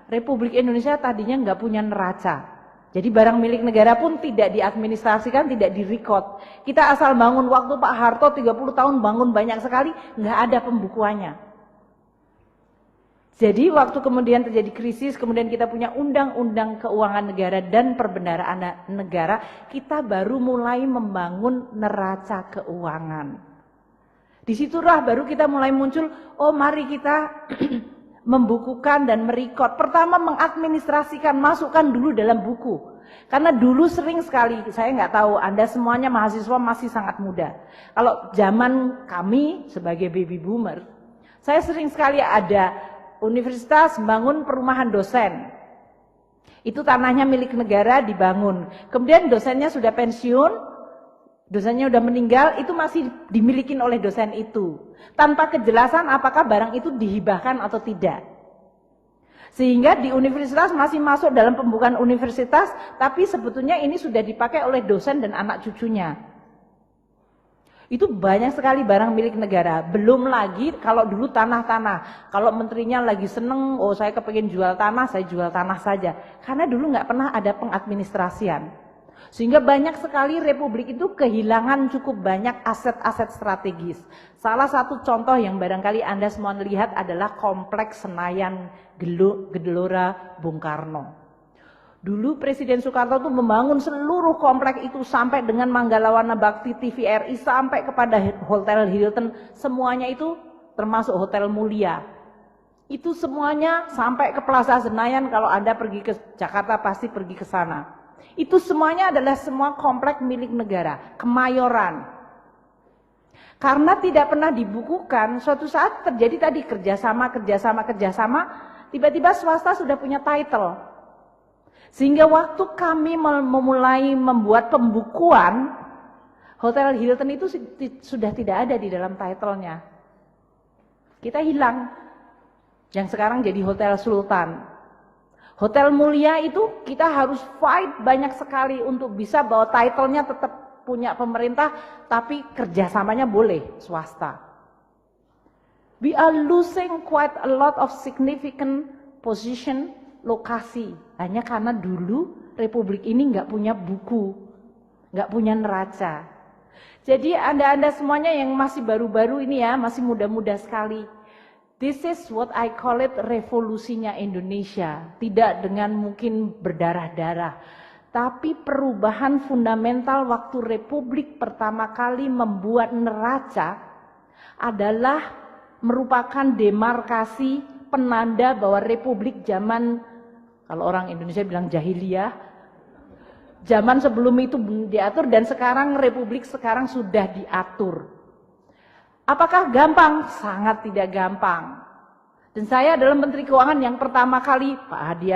Republik Indonesia tadinya nggak punya neraca. Jadi barang milik negara pun tidak diadministrasikan, tidak direkod. Kita asal bangun, waktu Pak Harto 30 tahun bangun banyak sekali, nggak ada pembukuannya. Jadi waktu kemudian terjadi krisis, kemudian kita punya undang-undang keuangan negara dan perbendaharaan negara, kita baru mulai membangun neraca keuangan. Disitulah baru kita mulai muncul, oh mari kita membukukan dan merekod. Pertama mengadministrasikan, masukkan dulu dalam buku. Karena dulu sering sekali, saya nggak tahu, Anda semuanya mahasiswa masih sangat muda. Kalau zaman kami sebagai baby boomer, saya sering sekali ada universitas bangun perumahan dosen. Itu tanahnya milik negara dibangun. Kemudian dosennya sudah pensiun, dosennya sudah meninggal, itu masih dimiliki oleh dosen itu. Tanpa kejelasan apakah barang itu dihibahkan atau tidak. Sehingga di universitas masih masuk dalam pembukaan universitas, tapi sebetulnya ini sudah dipakai oleh dosen dan anak cucunya. Itu banyak sekali barang milik negara. Belum lagi kalau dulu tanah-tanah. Kalau menterinya lagi seneng, oh saya kepingin jual tanah, saya jual tanah saja. Karena dulu nggak pernah ada pengadministrasian. Sehingga banyak sekali republik itu kehilangan cukup banyak aset-aset strategis. Salah satu contoh yang barangkali Anda semua lihat adalah kompleks Senayan Gelora Bung Karno. Dulu Presiden Soekarno itu membangun seluruh kompleks itu sampai dengan Manggalawana Bakti, TVRI, sampai kepada Hotel Hilton, semuanya itu termasuk Hotel Mulia. Itu semuanya sampai ke Plaza Senayan, kalau Anda pergi ke Jakarta pasti pergi ke sana. Itu semuanya adalah semua kompleks milik negara, Kemayoran. Karena tidak pernah dibukukan, suatu saat terjadi tadi kerjasama, tiba-tiba swasta sudah punya title. Sehingga waktu kami memulai membuat pembukuan, Hotel Hilton itu sudah tidak ada di dalam title-nya. Kita hilang. Yang sekarang jadi Hotel Sultan. Hotel Mulia itu kita harus fight banyak sekali untuk bisa bahwa title-nya tetap punya pemerintah, tapi kerjasamanya boleh swasta. We are losing quite a lot of significant position, lokasi, hanya karena dulu republik ini nggak punya buku, nggak punya neraca. Jadi Anda semuanya yang masih baru-baru ini ya, masih muda-muda sekali. This is what I call it revolusinya Indonesia. Tidak dengan mungkin berdarah-darah, tapi perubahan fundamental waktu republik pertama kali membuat neraca adalah merupakan demarkasi penanda bahwa republik zaman, kalau orang Indonesia bilang jahiliyah, zaman sebelum itu diatur dan sekarang republik sekarang sudah diatur. Apakah gampang? Sangat tidak gampang. Dan saya adalah Menteri Keuangan yang pertama kali, Pak Hadiat